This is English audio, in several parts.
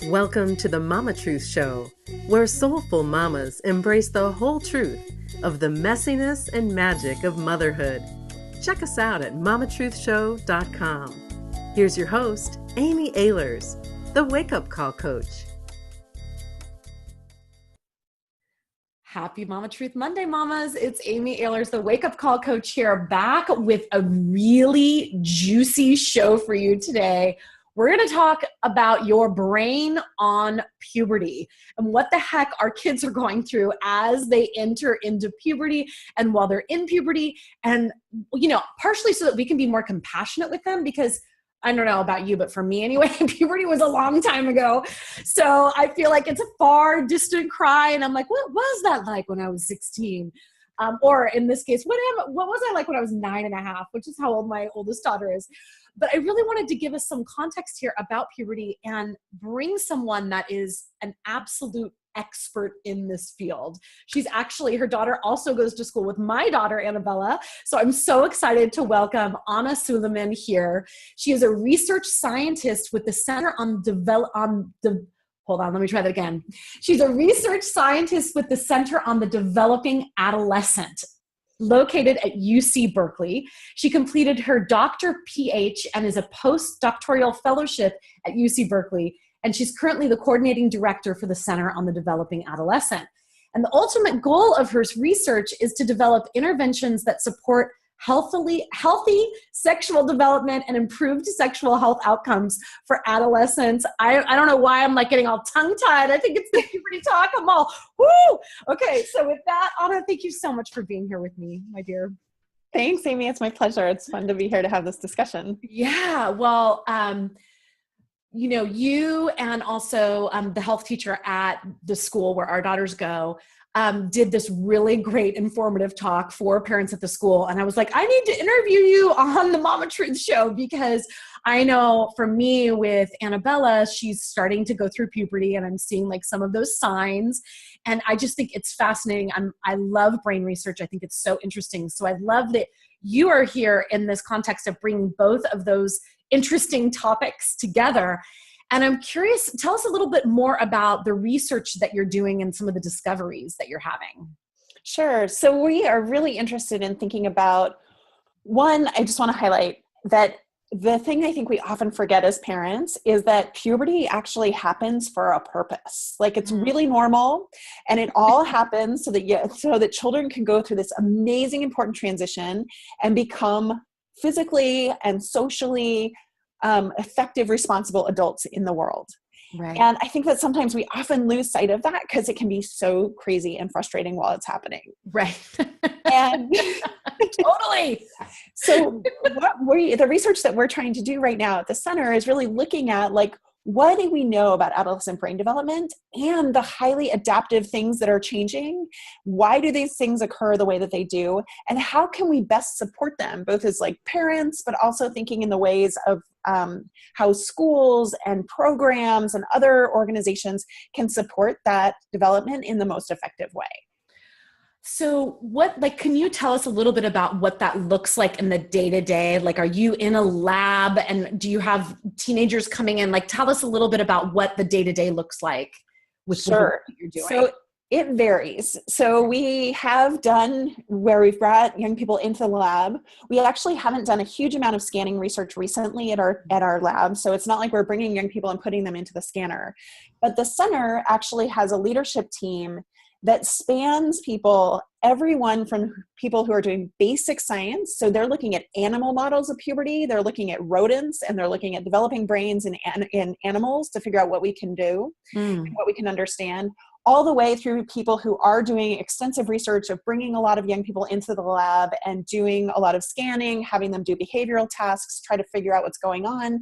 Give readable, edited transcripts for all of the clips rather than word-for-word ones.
Welcome to the Mama Truth Show, where soulful mamas embrace the whole truth of the messiness and magic of motherhood. Check us out at mamatruthshow.com. Here's your host, Amy Ahlers, the Wake Up Call Coach. Happy Mama Truth Monday, mamas. It's Amy Ahlers, the Wake Up Call Coach here, back with a really juicy show for you today. We're going to talk about your brain on puberty and what the heck our kids are going through as they enter into puberty and while they're in puberty. And, partially so that we can be more compassionate with them, because I don't know about you, but for me anyway, puberty was a long time ago. So I feel like it's a far distant cry. And I'm like, what was that like when I was 16? Or in this case, what was I like when I was 9.5, which is how old my oldest daughter is. But I really wanted to give us some context here about puberty and bring someone that is an absolute expert in this field. Her daughter also goes to school with my daughter, Annabella. So I'm so excited to welcome Ahna Suleiman here. She is a research scientist with the Center on She's a research scientist with the Center on the Developing Adolescent, located at UC Berkeley. She completed her Dr. PH and is a postdoctoral fellowship at UC Berkeley. And she's currently the coordinating director for the Center on the Developing Adolescent. And the ultimate goal of her research is to develop interventions that support healthy sexual development and improved sexual health outcomes for adolescents. I don't know why I'm like getting all tongue-tied. I think it's the puberty talk. I'm all, woo! Okay, so with that, Ahna, thank you so much for being here with me, my dear. Thanks, Amy. It's my pleasure. It's fun to be here to have this discussion. Yeah, well, you and also the health teacher at the school where our daughters go did this really great informative talk for parents at the school. And I was like, I need to interview you on the Mama Truth Show, because I know for me with Annabella, she's starting to go through puberty and I'm seeing like some of those signs. And I just think it's fascinating. I love brain research. I think it's so interesting. So I love that you are here in this context of bringing both of those interesting topics together. And I'm curious, tell us a little bit more about the research that you're doing and some of the discoveries that you're having. Sure. So we are really interested in thinking about, one, I just want to highlight that the thing I think we often forget as parents is that puberty actually happens for a purpose. Like, it's really normal, and it all happens so that children can go through this amazing, important transition and become physically and socially effective, responsible adults in the world. Right. And I think that sometimes we often lose sight of that because it can be so crazy and frustrating while it's happening. Right. And totally. So the research that we're trying to do right now at the center is really looking at, like, what do we know about adolescent brain development and the highly adaptive things that are changing? Why do these things occur the way that they do? And how can we best support them, both as like parents, but also thinking in the ways of how schools and programs and other organizations can support that development in the most effective way? So can you tell us a little bit about what that looks like in the day-to-day? Like, are you in a lab and do you have teenagers coming in? Like, tell us a little bit about what the day-to-day looks like with the work that you're doing. So it varies. So we have done where we've brought young people into the lab. We actually haven't done a huge amount of scanning research recently at our lab. So it's not like we're bringing young people and putting them into the scanner. But the center actually has a leadership team that spans everyone from people who are doing basic science. So they're looking at animal models of puberty. They're looking at rodents, and they're looking at developing brains in animals to figure out what we can do, what we can understand, all the way through people who are doing extensive research of bringing a lot of young people into the lab and doing a lot of scanning, having them do behavioral tasks, try to figure out what's going on.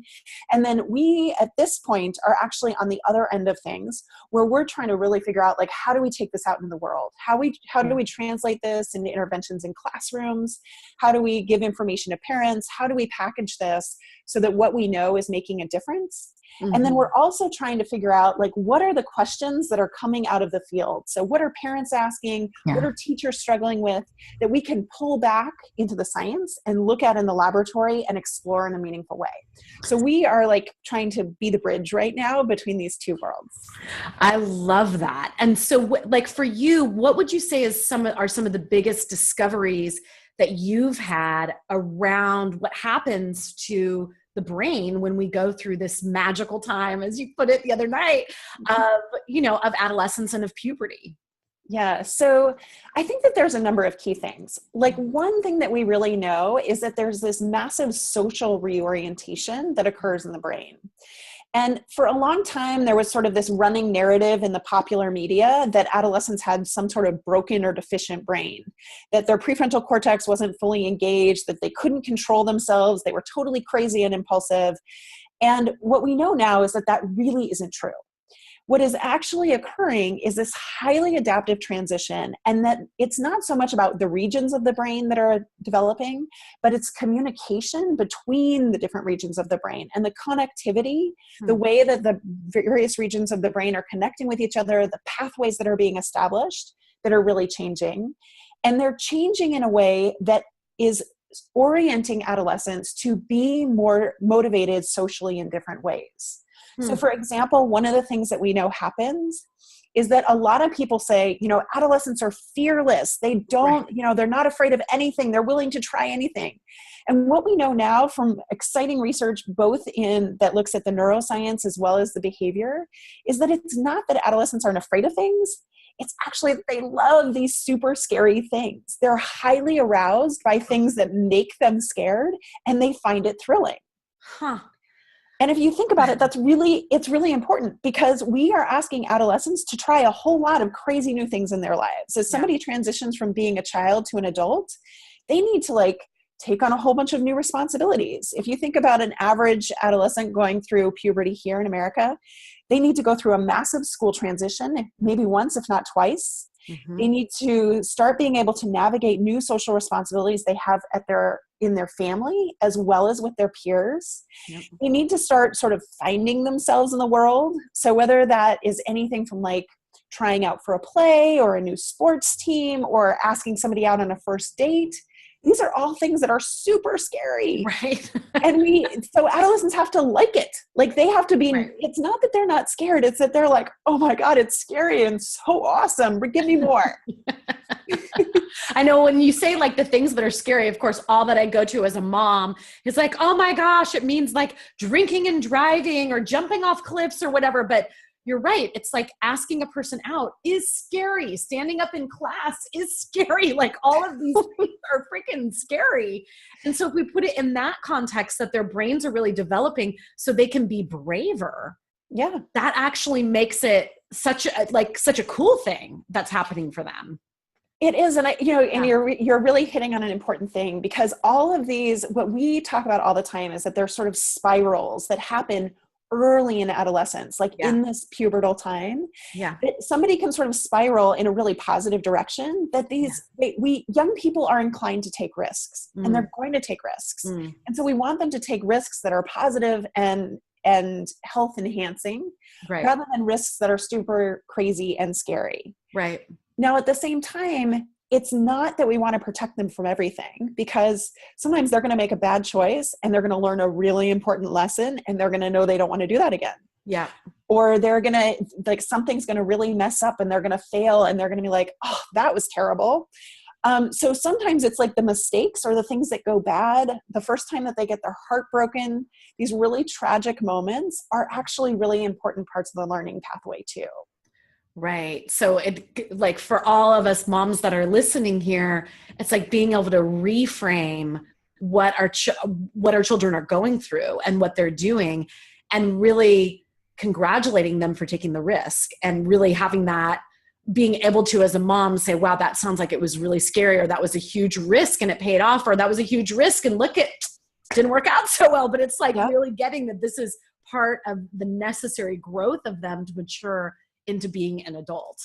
And then we, at this point, are actually on the other end of things, where we're trying to really figure out, like, how do we take this out in the world? How do we translate this into interventions in classrooms? How do we give information to parents? How do we package this so that what we know is making a difference? And then we're also trying to figure out, like, what are the questions that are coming out of the field? So what are parents asking? What are teachers struggling with that we can pull back into the science and look at in the laboratory and explore in a meaningful way? So we are like trying to be the bridge right now between these two worlds. I love that. And so like for you, what would you say is some of the biggest discoveries that you've had around what happens to the brain when we go through this magical time, as you put it the other night, of adolescence and of puberty? Yeah. So I think that there's a number of key things. Like, one thing that we really know is that there's this massive social reorientation that occurs in the brain. And for a long time, there was sort of this running narrative in the popular media that adolescents had some sort of broken or deficient brain, that their prefrontal cortex wasn't fully engaged, that they couldn't control themselves, they were totally crazy and impulsive. And what we know now is that that really isn't true. What is actually occurring is this highly adaptive transition, and that it's not so much about the regions of the brain that are developing, but it's communication between the different regions of the brain and the connectivity, the way that the various regions of the brain are connecting with each other, the pathways that are being established that are really changing. And they're changing in a way that is orienting adolescents to be more motivated socially in different ways. So for example, one of the things that we know happens is that a lot of people say, adolescents are fearless. They don't, they're not afraid of anything. They're willing to try anything. And what we know now from exciting research, both that looks at the neuroscience as well as the behavior, is that it's not that adolescents aren't afraid of things. It's actually that they love these super scary things. They're highly aroused by things that make them scared, and they find it thrilling. And if you think about it, it's really important, because we are asking adolescents to try a whole lot of crazy new things in their lives. As somebody transitions from being a child to an adult, they need to take on a whole bunch of new responsibilities. If you think about an average adolescent going through puberty here in America, they need to go through a massive school transition, maybe once, if not twice. They need to start being able to navigate new social responsibilities they have in their family as well as with their peers. They need to start sort of finding themselves in the world. So whether that is anything from trying out for a play or a new sports team or asking somebody out on a first date, these are all things that are super scary. Right. So adolescents have to like it. They have to be, It's not that they're not scared. It's that they're like, oh my God, it's scary and so awesome. Give me more. I know when you say the things that are scary, of course, all that I go to as a mom is oh my gosh, it means drinking and driving or jumping off cliffs or whatever. But you're right. It's asking a person out is scary. Standing up in class is scary. All of these things are freaking scary. And so if we put it in that context, that their brains are really developing so they can be braver. Yeah. That actually makes it such a cool thing that's happening for them. It is. And you're really hitting on an important thing, because all of these, what we talk about all the time is that there's sort of spirals that happen early in adolescence, in this pubertal time, that somebody can sort of spiral in a really positive direction, that young people are inclined to take risks, and they're going to take risks. And so we want them to take risks that are positive and health enhancing, rather than risks that are super crazy and scary. Right. Now, at the same time, it's not that we want to protect them from everything, because sometimes they're going to make a bad choice and they're going to learn a really important lesson, and they're going to know they don't want to do that again. Yeah. Or they're going to, something's going to really mess up and they're going to fail, and they're going to be like, oh, that was terrible. So sometimes it's the mistakes or the things that go bad, the first time that they get their heart broken, these really tragic moments are actually really important parts of the learning pathway too. Right. So it for all of us moms that are listening here, it's being able to reframe what our children are going through and what they're doing, and really congratulating them for taking the risk, and really having that, being able to, as a mom, say, wow, that sounds like it was really scary, or that was a huge risk and it paid off, or that was a huge risk and look, it didn't work out so well. But it's really getting that this is part of the necessary growth of them to mature into being an adult.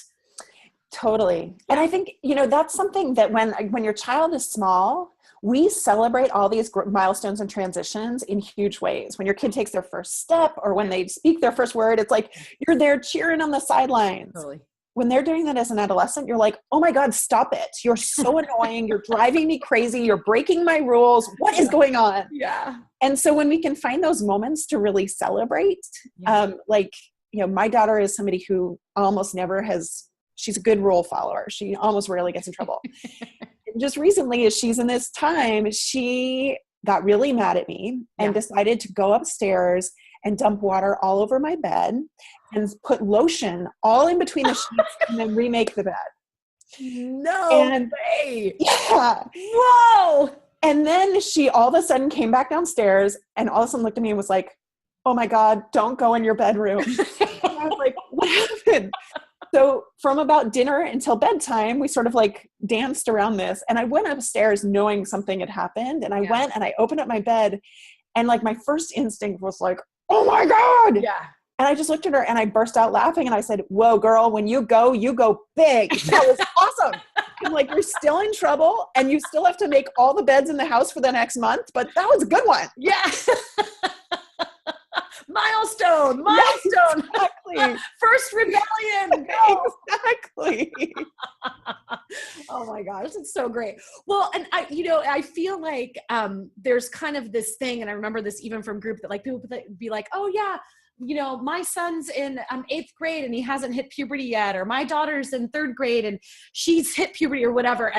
Totally. And I think, that's something that when your child is small, we celebrate all these milestones and transitions in huge ways. When your kid takes their first step or when they speak their first word, it's like you're there cheering on the sidelines. Totally. When they're doing that as an adolescent, you're like, oh my God, stop it. You're so annoying. You're driving me crazy. You're breaking my rules. What is going on? Yeah. And so when we can find those moments to really celebrate, like, you know, my daughter is somebody who almost never she's a good rule follower. She almost rarely gets in trouble. And just recently, as she's in this time, she got really mad at me and decided to go upstairs and dump water all over my bed and put lotion all in between the sheets and then remake the bed. No way. Yeah. Whoa. And then she all of a sudden came back downstairs and all of a sudden looked at me and was like, oh my God, don't go in your bedroom. And I was like, what happened? So from about dinner until bedtime, we sort of like danced around this. And I went upstairs knowing something had happened. And I went and I opened up my bed and like my first instinct was like, oh my God. Yeah. And I just looked at her and I burst out laughing and I said, whoa, girl, when you go big. That was awesome. I'm like, you're still in trouble and you still have to make all the beds in the house for the next month, but that was a good one. Yeah. Milestone. Yes, exactly. First rebellion. Go. Exactly. Oh my gosh, it's so great. Well, and I feel like there's kind of this thing, and I remember this even from group that like people would be like, oh yeah, you know, my son's in 8th grade and he hasn't hit puberty yet, or my daughter's in 3rd grade and she's hit puberty or whatever.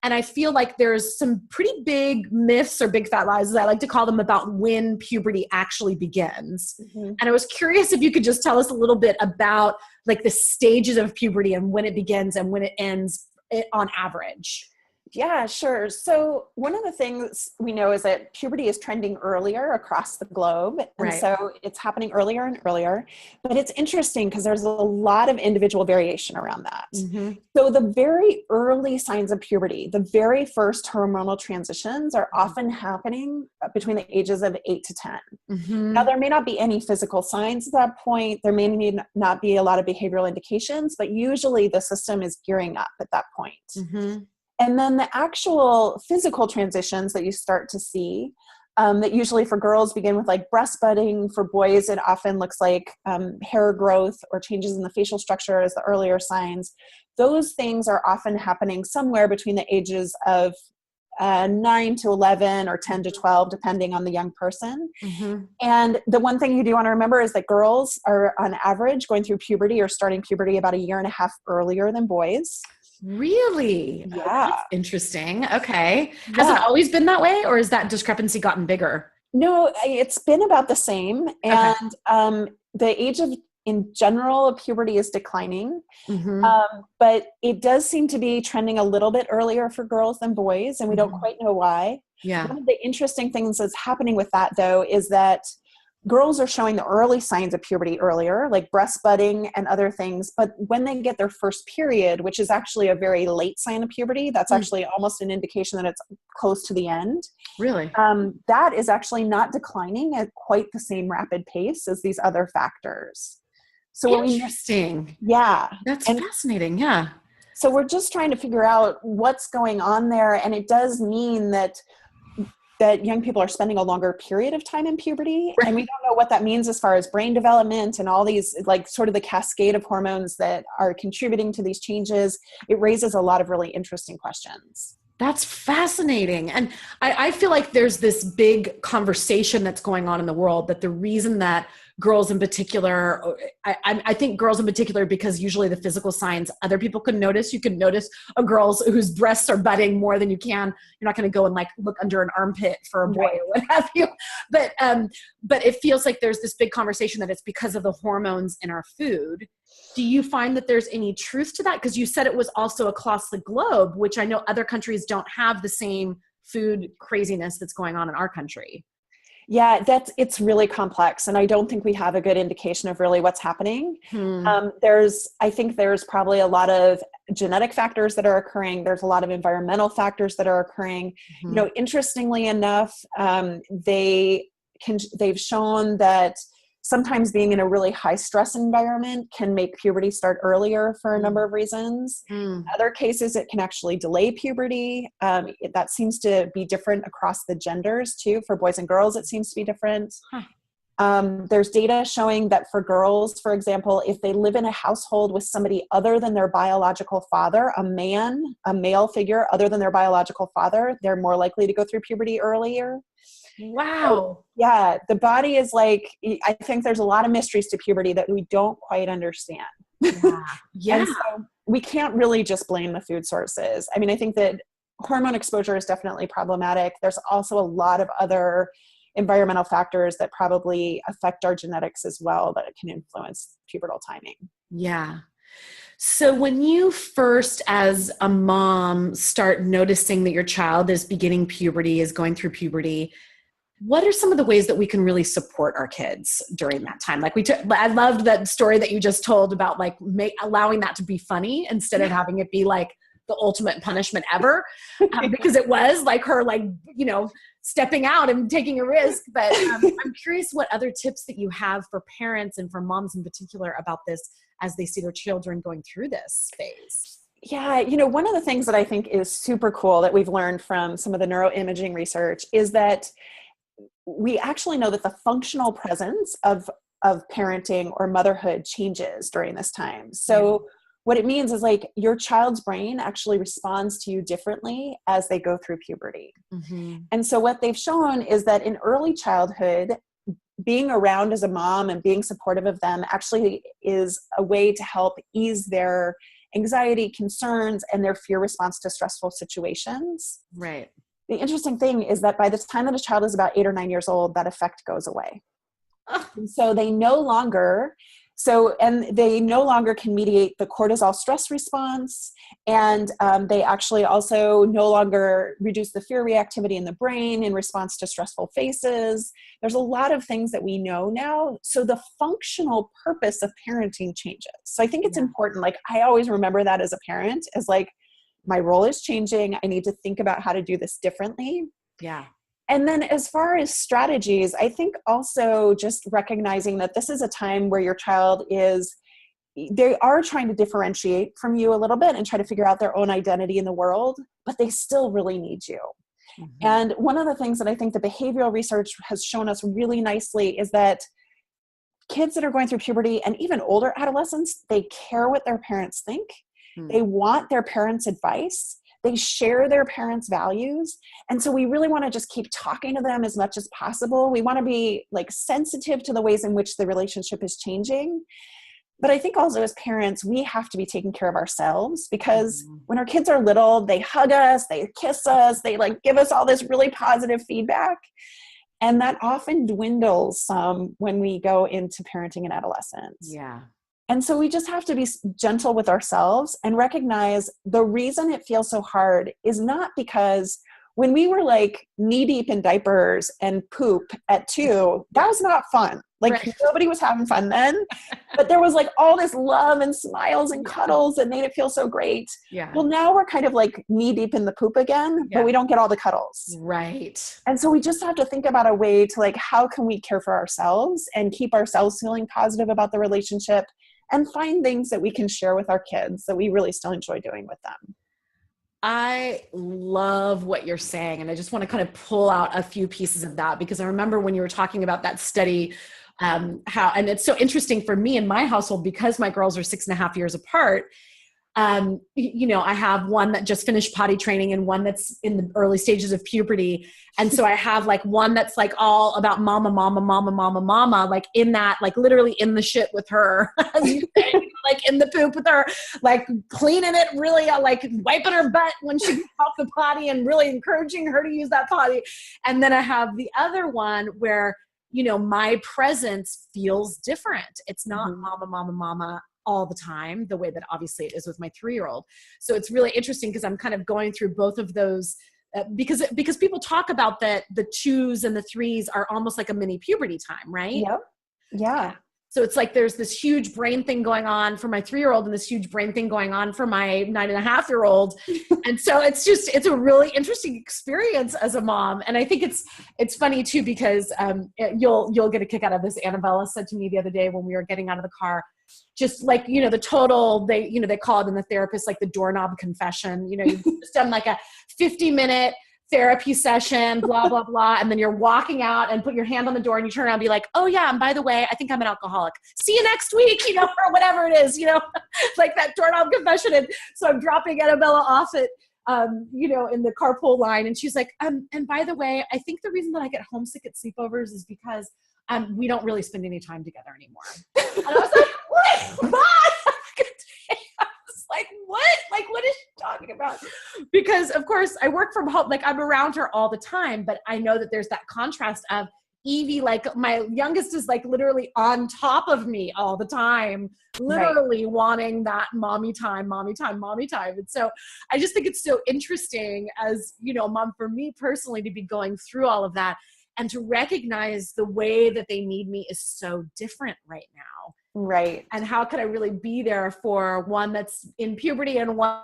And I feel like there's some pretty big myths or big fat lies, as I like to call them, about when puberty actually begins. Mm-hmm. And I was curious if you could just tell us a little bit about like the stages of puberty and when it begins and when it ends on average. Yeah, sure. So one of the things we know is that puberty is trending earlier across the globe. And so it's happening earlier and earlier. But it's interesting because there's a lot of individual variation around that. Mm-hmm. So the very early signs of puberty, the very first hormonal transitions are often happening between the ages of 8 to 10. Mm-hmm. Now, there may not be any physical signs at that point. There may not be a lot of behavioral indications, but usually the system is gearing up at that point. Mm-hmm. And then the actual physical transitions that you start to see, that usually for girls begin with like breast budding. For boys, it often looks like hair growth or changes in the facial structure as the earlier signs. Those things are often happening somewhere between the ages of 9 to 11 or 10 to 12, depending on the young person. Mm-hmm. And the one thing you do want to remember is that girls are on average going through puberty or starting puberty about 1.5 years earlier than boys. Really? Yeah. That's interesting. Okay. Has it always been that way, or has that discrepancy gotten bigger? No, it's been about the same. And the age in general of puberty is declining. Mm-hmm. But it does seem to be trending a little bit earlier for girls than boys, and we don't quite know why. Yeah. One of the interesting things that's happening with that, though, is that girls are showing the early signs of puberty earlier, like breast budding and other things. But when they get their first period, which is actually a very late sign of puberty, that's actually almost an indication that it's close to the end. Really? That is actually not declining at quite the same rapid pace as these other factors. So interesting. That's fascinating. Yeah. So we're just trying to figure out what's going on there. And it does mean that young people are spending a longer period of time in puberty. Right. And we don't know what that means as far as brain development and all these, like sort of the cascade of hormones that are contributing to these changes. It raises a lot of really interesting questions. That's fascinating. And I feel like there's this big conversation that's going on in the world that the reason that girls in particular, I think girls in particular, because usually the physical signs other people can notice. You can notice a girl whose breasts are budding more than you can. You're not going to go and like look under an armpit for a boy or what have you. But it feels like there's this big conversation that it's because of the hormones in our food. Do you find that there's any truth to that? Because you said it was also across the globe, which I know other countries don't have the same food craziness that's going on in our country. Yeah, it's really complex. And I don't think we have a good indication of really what's happening. I think there's probably a lot of genetic factors that are occurring. There's a lot of environmental factors that are occurring. You know, interestingly enough, they've shown that Sometimes being in a really high stress environment can make puberty start earlier for a number of reasons. In other cases, it can actually delay puberty. That seems to be different across the genders too. For boys and girls, it seems to be different. There's data showing that for girls, for example, if they live in a household with somebody other than their biological father, a male figure other than their biological father, they're more likely to go through puberty earlier. Wow. So, yeah, the body is like, I think there's a lot of mysteries to puberty that we don't quite understand. Yeah. And so we can't really just blame the food sources. I mean, I think that hormone exposure is definitely problematic. There's also a lot of other environmental factors that probably affect our genetics as well that can influence pubertal timing. Yeah. So when you first, as a mom, start noticing that your child is beginning puberty, is going through puberty, what are some of the ways that we can really support our kids during that time? Like I loved that story that you just told about like allowing that to be funny instead of having it be like the ultimate punishment ever, because it was like her, like, you know, stepping out and taking a risk. But I'm curious what other tips that you have for parents and for moms in particular about this as they see their children going through this phase. Yeah, you know, one of the things that I think is super cool that we've learned from some of the neuroimaging research is that we actually know that the functional presence of parenting or motherhood changes during this time. So what it means is like your child's brain actually responds to you differently as they go through puberty. And so what they've shown is that in early childhood, being around as a mom and being supportive of them actually is a way to help ease their anxiety, concerns, and their fear response to stressful situations. Right. The interesting thing is that by the time that a child is about 8 or 9 years old, that effect goes away. And so they no longer can mediate the cortisol stress response. And they actually also no longer reduce the fear reactivity in the brain in response to stressful faces. There's a lot of things that we know now. So the functional purpose of parenting changes. So I think it's important. Like I always remember that as a parent as like, my role is changing. I need to think about how to do this differently. Yeah. And then as far as strategies, I think also just recognizing that this is a time where your child they are trying to differentiate from you a little bit and try to figure out their own identity in the world, but they still really need you. And one of the things that I think the behavioral research has shown us really nicely is that kids that are going through puberty and even older adolescents, they care what their parents think. They want their parents' advice. They share their parents' values. And so we really want to just keep talking to them as much as possible. We want to be like sensitive to the ways in which the relationship is changing. But I think also as parents, we have to be taking care of ourselves because when our kids are little, they hug us, they kiss us, they like give us all this really positive feedback. And that often dwindles some when we go into parenting and adolescence. Yeah. And so we just have to be gentle with ourselves and recognize the reason it feels so hard is not because when we were like knee deep in diapers and poop at 2, that was not fun. Like nobody was having fun then, but there was like all this love and smiles and cuddles that made it feel so great. Yeah. Well, now we're kind of like knee deep in the poop again, but we don't get all the cuddles. Right. And so we just have to think about a way to like, how can we care for ourselves and keep ourselves feeling positive about the relationship and find things that we can share with our kids that we really still enjoy doing with them. I love what you're saying. And I just want to kind of pull out a few pieces of that because I remember when you were talking about that study, and it's so interesting for me in my household because my girls are 6.5 years apart. You know, I have one that just finished potty training and one that's in the early stages of puberty. And so I have like one that's like all about mama, like in that, like literally in the shit with her, like in the poop with her, like cleaning it really, like wiping her butt when she gets off the potty and really encouraging her to use that potty. And then I have the other one where, you know, my presence feels different. It's not mama all the time, the way that obviously it is with my 3-year-old. So it's really interesting because I'm kind of going through both of those because people talk about that the 2s and the 3s are almost like a mini puberty time, right? Yep. Yeah. So it's like there's this huge brain thing going on for my 3-year-old and this huge brain thing going on for my 9.5-year-old. And so it's a really interesting experience as a mom. And I think it's funny too, because you'll get a kick out of this. Annabella said to me the other day when we were getting out of the car, just like, the total, they call it in the therapist, like the doorknob confession, you've just done like a 50-minute therapy session, blah, blah, blah. And then you're walking out and put your hand on the door and you turn around and be like, oh yeah, and by the way, I think I'm an alcoholic. See you next week, or whatever it is, like that doorknob confession. And so I'm dropping Annabella off at, in the carpool line. And she's like, and by the way, I think the reason that I get homesick at sleepovers is because we don't really spend any time together anymore. And I was like, what? Like, what? Like, what is she talking about? Because of course I work from home, like I'm around her all the time, but I know that there's that contrast of Evie, like my youngest is like literally on top of me all the time, literally wanting that mommy time, mommy time, mommy time. And so I just think it's so interesting as, mom, for me personally, to be going through all of that and to recognize the way that they need me is so different right now. Right. And how could I really be there for one that's in puberty and one,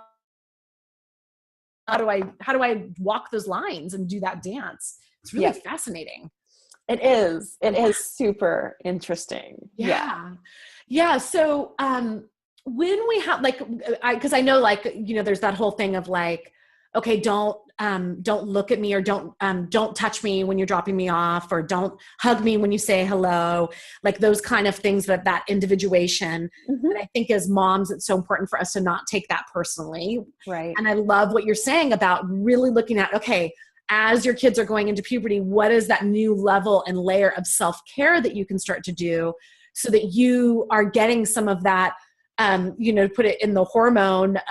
how do I walk those lines and do that dance? It's really fascinating. It is. It is super interesting. Yeah. So, when we have cause I know there's that whole thing of like, okay, don't look at me, or don't touch me when you're dropping me off, or don't hug me when you say hello, like those kind of things, that individuation. Mm-hmm. And I think as moms, it's so important for us to not take that personally. Right. And I love what you're saying about really looking at, okay, as your kids are going into puberty, what is that new level and layer of self-care that you can start to do so that you are getting some of that, put it in the hormone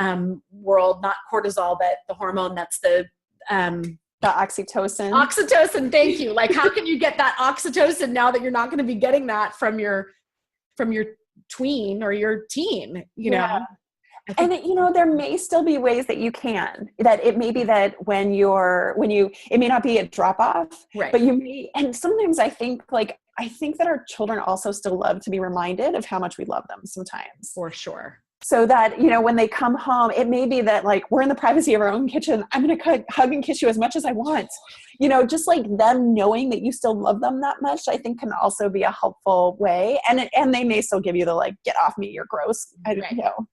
world, not cortisol, but the hormone that's the oxytocin. Oxytocin, thank you. Like, how can you get that oxytocin now that you're not going to be getting that from your tween or your teen, know? And there may still be ways that you can, that it may be that it may not be a drop off, right? But you may, and sometimes I think that our children also still love to be reminded of how much we love them sometimes. For sure. So that, when they come home, it may be that like, we're in the privacy of our own kitchen. I'm going to hug and kiss you as much as I want, just like them knowing that you still love them that much, I think can also be a helpful way. And they may still give you the, like, get off me, you're gross.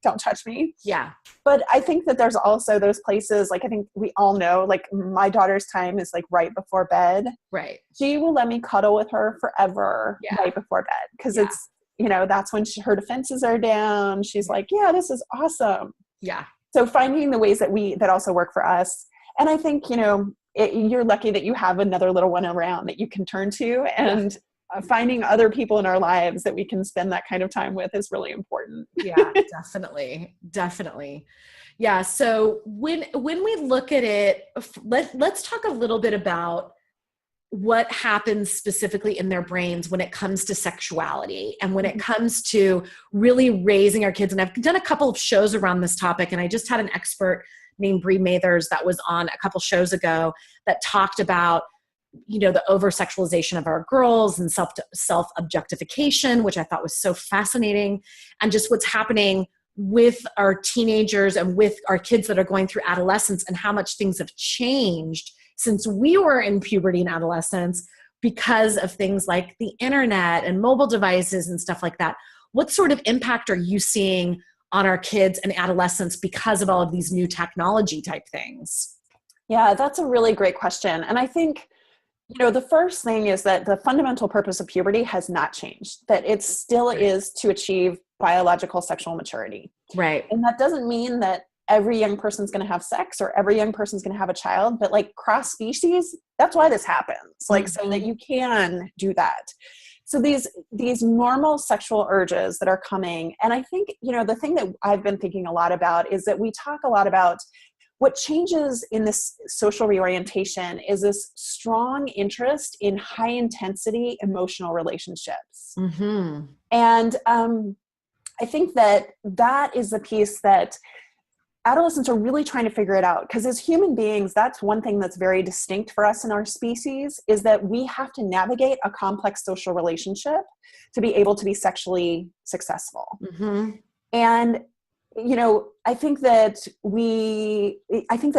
Don't touch me. Yeah. But I think that there's also those places, like, I think we all know, like my daughter's time is like right before bed. Right. She will let me cuddle with her forever right before bed. Cause it's, that's when her defenses are down. She's like, yeah, this is awesome. Yeah. So finding the ways that also work for us. And I think, you're lucky that you have another little one around that you can turn to, and finding other people in our lives that we can spend that kind of time with is really important. Yeah, definitely. Definitely. Yeah. So when we look at it, let's talk a little bit about what happens specifically in their brains when it comes to sexuality and when it comes to really raising our kids. And I've done a couple of shows around this topic, and I just had an expert named Bree Mathers that was on a couple shows ago that talked about, the over-sexualization of our girls and self-objectification, which I thought was so fascinating, and just what's happening with our teenagers and with our kids that are going through adolescence, and how much things have changed since we were in puberty and adolescence because of things like the internet and mobile devices and stuff like that. What sort of impact are you seeing on our kids and adolescents because of all of these new technology type things? Yeah, that's a really great question. And I think, the first thing is that the fundamental purpose of puberty has not changed, that it still is to achieve biological sexual maturity. Right. And that doesn't mean that every young person's going to have sex or every young person's going to have a child, but like cross species, that's why this happens. Like, so that you can do that. So these normal sexual urges that are coming. And I think, the thing that I've been thinking a lot about is that we talk a lot about what changes in this social reorientation is this strong interest in high intensity emotional relationships. Mm-hmm. And I think that is the piece that adolescents are really trying to figure it out, because as human beings, that's one thing that's very distinct for us in our species, is that we have to navigate a complex social relationship to be able to be sexually successful. Mm-hmm. And, you know, I think that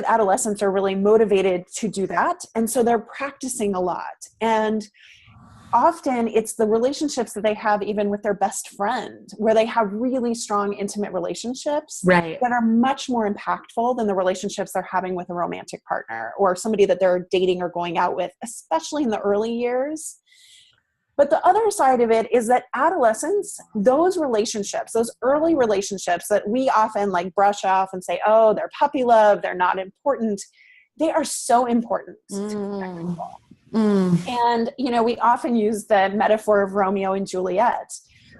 adolescents are really motivated to do that. And so they're practicing a lot. And often it's the relationships that they have even with their best friend, where they have really strong, intimate relationships Right. that are much more impactful than the relationships they're having with a romantic partner or somebody that they're dating or going out with, especially in the early years. But the other side of it is that adolescents, those relationships, those early relationships that we often like brush off and say, oh, they're puppy love, they're not important, they are so important to young people. And, you know, we often use the metaphor of Romeo and Juliet.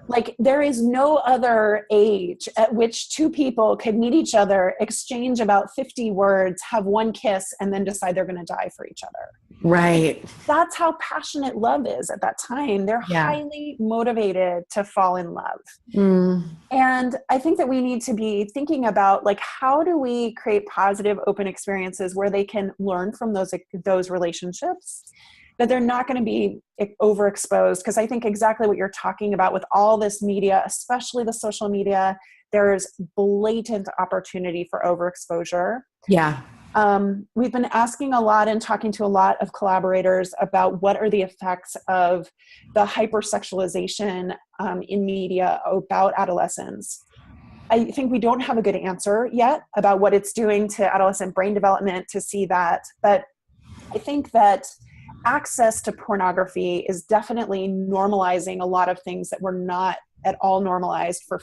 Like, there is no other age at which two people could meet each other, exchange about 50 words, have one kiss, and then decide they're going to die for each other. Right. That's how passionate love is at that time. They're highly motivated to fall in love. And I think that we need to be thinking about, like, how do we create positive, open experiences where they can learn from those relationships, that they're not going to be overexposed. Because I think exactly what you're talking about with all this media, especially the social media, there's blatant opportunity for overexposure. Yeah. We've been asking a lot and talking to a lot of collaborators about what are the effects of the hypersexualization in media about adolescents. I think we don't have a good answer yet about what it's doing to adolescent brain development to see that. But I think that access to pornography is definitely normalizing a lot of things that were not at all normalized for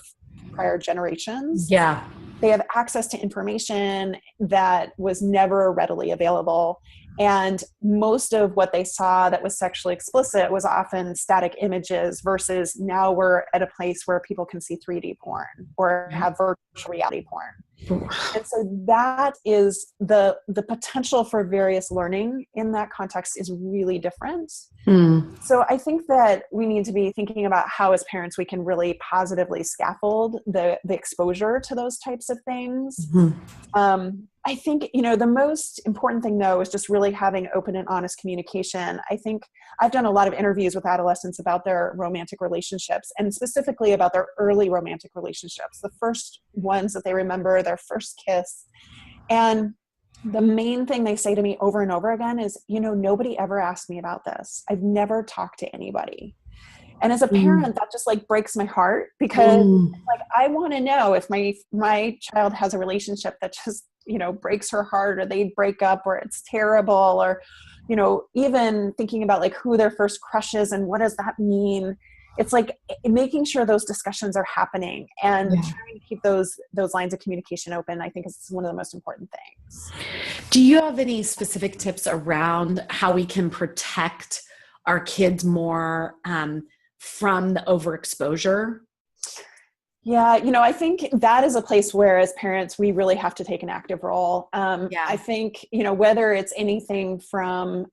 prior generations. Yeah. They have access to information that was never readily available. And most of what they saw that was sexually explicit was often static images, versus now we're at a place where people can see 3D porn or have virtual reality porn. And so that is the potential for various learning in that context is really different. So I think that we need to be thinking about how as parents we can really positively scaffold the exposure to those types of things. I think, you know, the most important thing though is just really having open and honest communication. I think I've done a lot of interviews with adolescents about their romantic relationships, and specifically about their early romantic relationships, the first ones that they remember, their first kiss. And the main thing they say to me over and over again is, you know, nobody ever asked me about this. I've never talked to anybody. And as a parent, that just like breaks my heart, because like, I want to know if my child has a relationship that just, you know, breaks her heart, or they break up, or it's terrible, or, you know, even thinking about like who their first crush is and what does that mean. It's like making sure those discussions are happening and trying to keep those lines of communication open, I think is one of the most important things. Do you have any specific tips around how we can protect our kids more from the overexposure? Yeah, you know, I think that is a place where as parents, we really have to take an active role. I think, you know, whether it's anything from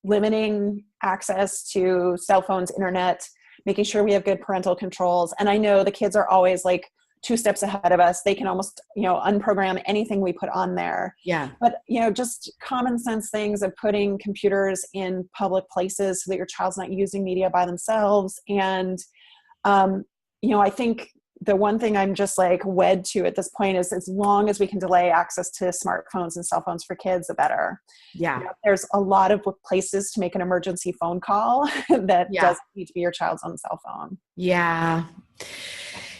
limiting access to cell phones, internet, making sure we have good parental controls. And I know the kids are always like 2 steps ahead of us. They can almost, you know, unprogram anything we put on there. Yeah. But, you know, just common sense things of putting computers in public places so that your child's not using media by themselves. And, you know, I think the one thing I'm just like wed to at this point is, as long as we can delay access to smartphones and cell phones for kids, the better. Yeah. You know, there's a lot of places to make an emergency phone call that doesn't need to be your child's own cell phone. Yeah.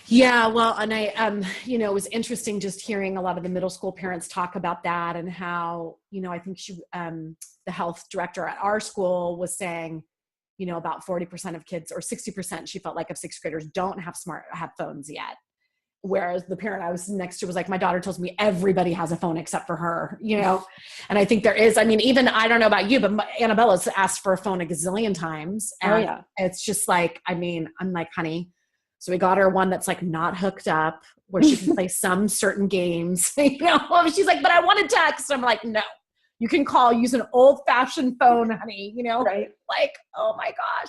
Yeah. Well, and I, you know, it was interesting just hearing a lot of the middle school parents talk about that, and how, you know, I think the health director at our school was saying, you know, about 40% of kids, or 60%, she felt like, of 6th graders don't have phones yet. Whereas the parent I was next to was like, my daughter tells me everybody has a phone except for her, you know? And I think there is, I mean, even, I don't know about you, but Annabella's asked for a phone a gazillion times. And it's just like, I mean, I'm like, honey, so we got her one that's like not hooked up, where she can play some certain games, you know? She's like, but I want to text. I'm like, no. You can use an old-fashioned phone, honey, you know, right? Like, oh my gosh.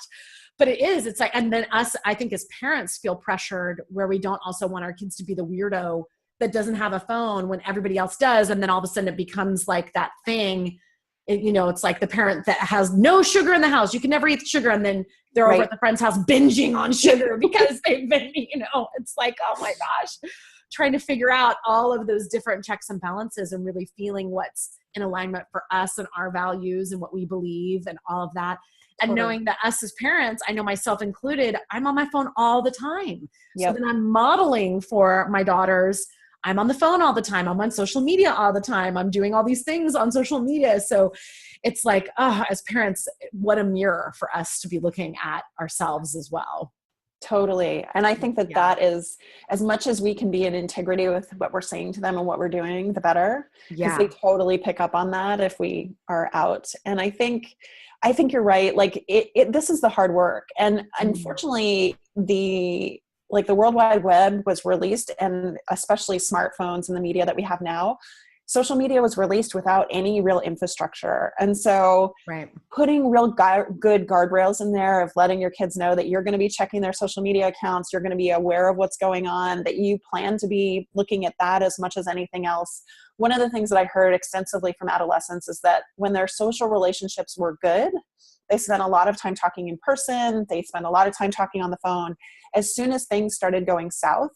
But it's like, and then us, I think as parents feel pressured, where we don't also want our kids to be the weirdo that doesn't have a phone when everybody else does. And then all of a sudden it becomes like that thing. It's like the parent that has no sugar in the house. You can never eat sugar. And then they're over at the friend's house binging on sugar because they've been, it's like, oh my gosh, trying to figure out all of those different checks and balances and really feeling what's in alignment for us and our values and what we believe and all of that. And knowing that us as parents, I know myself included, I'm on my phone all the time. So then I'm modeling for my daughters. I'm on the phone all the time. I'm on social media all the time. I'm doing all these things on social media. So it's like, as parents, what a mirror for us to be looking at ourselves as well. Totally. And I think that is, as much as we can be in integrity with what we're saying to them and what we're doing, the better. Because they totally pick up on that if we are out. And I think you're right. Like this is the hard work. And unfortunately, the World Wide Web was released, and especially smartphones and the media that we have now, social media was released without any real infrastructure. And so putting real good guardrails in there of letting your kids know that you're going to be checking their social media accounts, you're going to be aware of what's going on, that you plan to be looking at that as much as anything else. One of the things that I heard extensively from adolescents is that when their social relationships were good, they spent a lot of time talking in person. They spent a lot of time talking on the phone. As soon as things started going south,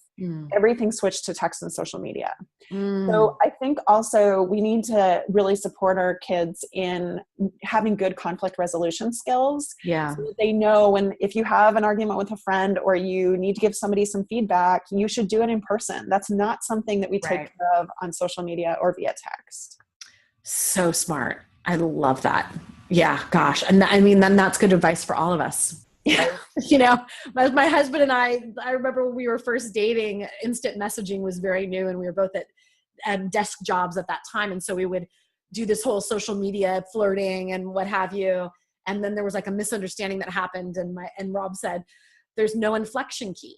everything switched to text and social media. So I think also we need to really support our kids in having good conflict resolution skills. So that they know if you have an argument with a friend or you need to give somebody some feedback, you should do it in person. That's not something that we take care of on social media or via text. So smart. I love that. Yeah, gosh. And I mean, then that's good advice for all of us. My husband and I remember when we were first dating, instant messaging was very new, and we were both at desk jobs at that time. And so we would do this whole social media flirting and what have you. And then there was like a misunderstanding that happened. And Rob said, there's no inflection key.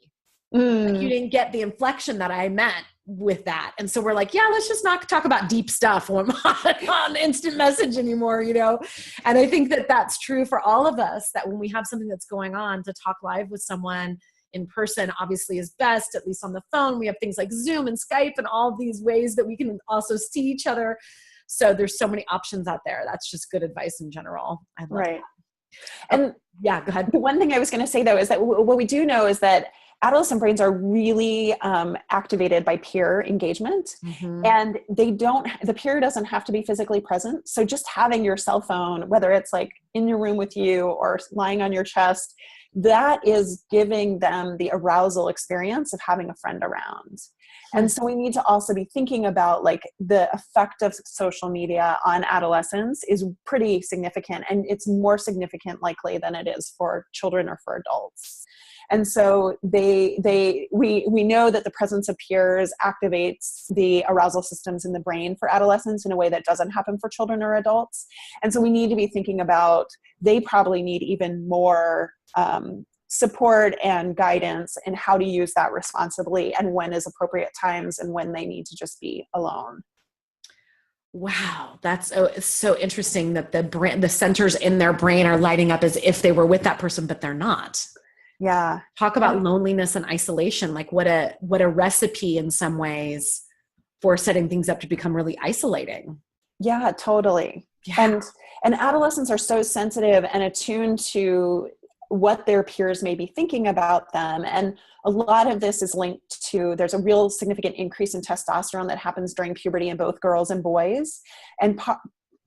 Like, you didn't get the inflection that I meant with that. And so we're like, let's just not talk about deep stuff on instant message anymore, And I think that that's true for all of us, that when we have something that's going on, to talk live with someone in person obviously is best. At least on the phone, we have things like Zoom and Skype and all these ways that we can also see each other. So there's so many options out there. That's just good advice in general. I love that. And go ahead. The one thing I was going to say though, is that what we do know is that adolescent brains are really activated by peer engagement, and the peer doesn't have to be physically present. So just having your cell phone, whether it's like in your room with you or lying on your chest, that is giving them the arousal experience of having a friend around. And so we need to also be thinking about like the effect of social media on adolescents is pretty significant, and it's more significant likely than it is for children or for adults. And so we know that the presence of peers activates the arousal systems in the brain for adolescents in a way that doesn't happen for children or adults. And so we need to be thinking about, they probably need even more support and guidance in how to use that responsibly, and when is appropriate times and when they need to just be alone. Wow, that's so interesting that the centers in their brain are lighting up as if they were with that person, but they're not. Yeah. Talk about loneliness and isolation. Like what a recipe in some ways for setting things up to become really isolating. Yeah, totally. Yeah. And adolescents are so sensitive and attuned to what their peers may be thinking about them. And a lot of this is linked to, there's a real significant increase in testosterone that happens during puberty in both girls and boys. And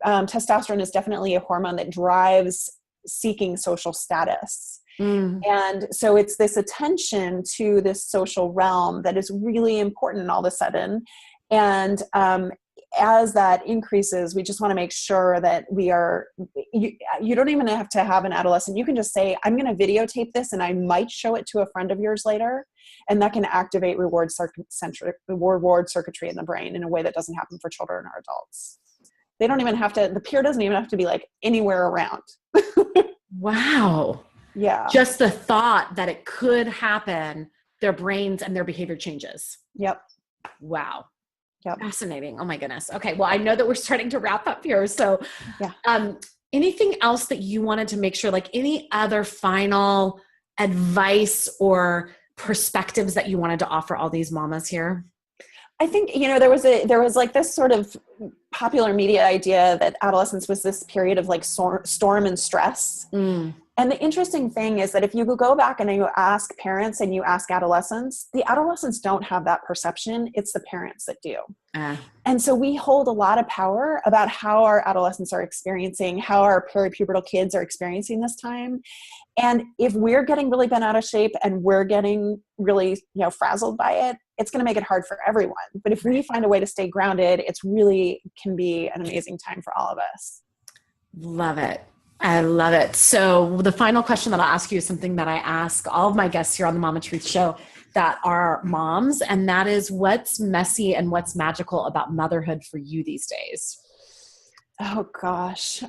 testosterone is definitely a hormone that drives seeking social status. And so it's this attention to this social realm that is really important all of a sudden. And as that increases, we just want to make sure that you don't even have to have an adolescent. You can just say, I'm going to videotape this and I might show it to a friend of yours later. And that can activate reward circuitry in the brain in a way that doesn't happen for children or adults. They don't even have to, the peer doesn't even have to be like anywhere around. Wow. Yeah. Just the thought that it could happen, their brains and their behavior changes. Yep. Wow. Yep. Fascinating. Oh my goodness. Okay. Well, I know that we're starting to wrap up here. So, anything else that you wanted to make sure, like any other final advice or perspectives that you wanted to offer all these mamas here? I think, there was like this sort of popular media idea that adolescence was this period of like storm and stress. And the interesting thing is that if you go back and you ask parents and you ask adolescents, the adolescents don't have that perception. It's the parents that do. And so we hold a lot of power about how our adolescents are experiencing, how our peripubertal kids are experiencing this time. And if we're getting really bent out of shape and we're getting really, frazzled by it, it's going to make it hard for everyone. But if we find a way to stay grounded, it's really can be an amazing time for all of us. Love it. I love it. So the final question that I'll ask you is something that I ask all of my guests here on the Mama Truth Show that are moms, and that is, what's messy and what's magical about motherhood for you these days? Oh gosh.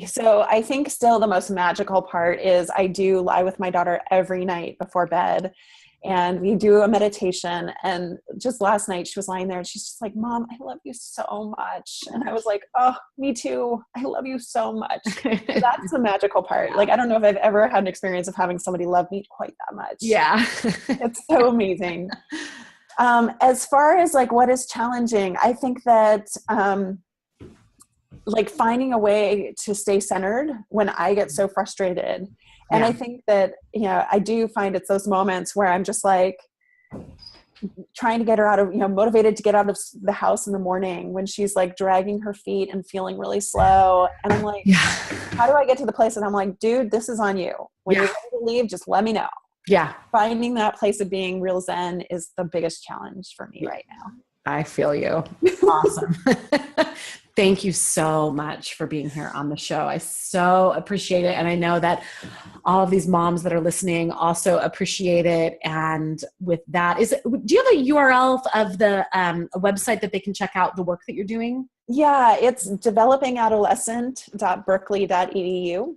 So I think still the most magical part is I do lie with my daughter every night before bed, and we do a meditation. And just last night she was lying there and she's just like, "Mom, I love you so much." And I was like, "Oh, me too. I love you so much." That's the magical part. Like, I don't know if I've ever had an experience of having somebody love me quite that much. Yeah. It's so amazing. As far as like what is challenging, I think that, like finding a way to stay centered when I get so frustrated. And I think that, I do find it's those moments where I'm just like trying to get her out of, motivated to get out of the house in the morning when she's like dragging her feet and feeling really slow. And I'm like, how do I get to the place? And I'm like, dude, this is on you. When you're ready to leave, just let me know. Yeah. Finding that place of being real zen is the biggest challenge for me right now. I feel you. Awesome. Thank you so much for being here on the show. I so appreciate it. And I know that all of these moms that are listening also appreciate it. And with that, do you have a URL of the a website that they can check out the work that you're doing? Yeah, it's developingadolescent.berkeley.edu.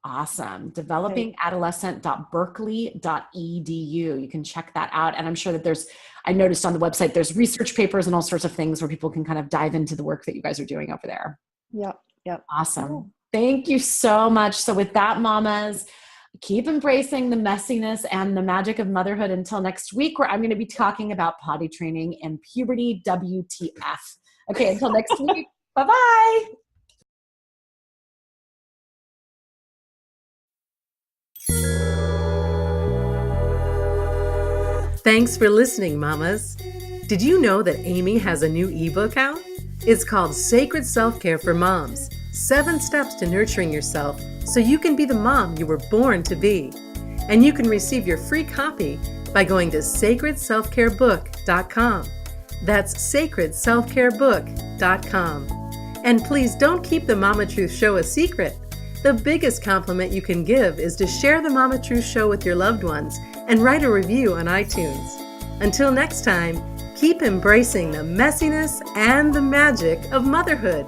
Awesome. Developingadolescent.berkeley.edu. You can check that out. And I'm sure that I noticed on the website, there's research papers and all sorts of things where people can kind of dive into the work that you guys are doing over there. Yep. Awesome. Cool. Thank you so much. So with that, mamas, keep embracing the messiness and the magic of motherhood until next week, where I'm going to be talking about potty training and puberty WTF. Okay. Until next week. Bye-bye. Thanks for listening, mamas. Did you know that Amy has a new ebook out? It's called Sacred Self-Care for Moms, 7 Steps to Nurturing Yourself so you can be the mom you were born to be. And you can receive your free copy by going to sacredselfcarebook.com. That's sacredselfcarebook.com. And please don't keep the Mama Truth Show a secret. The biggest compliment you can give is to share the Mama Truth Show with your loved ones and write a review on iTunes. Until next time, keep embracing the messiness and the magic of motherhood.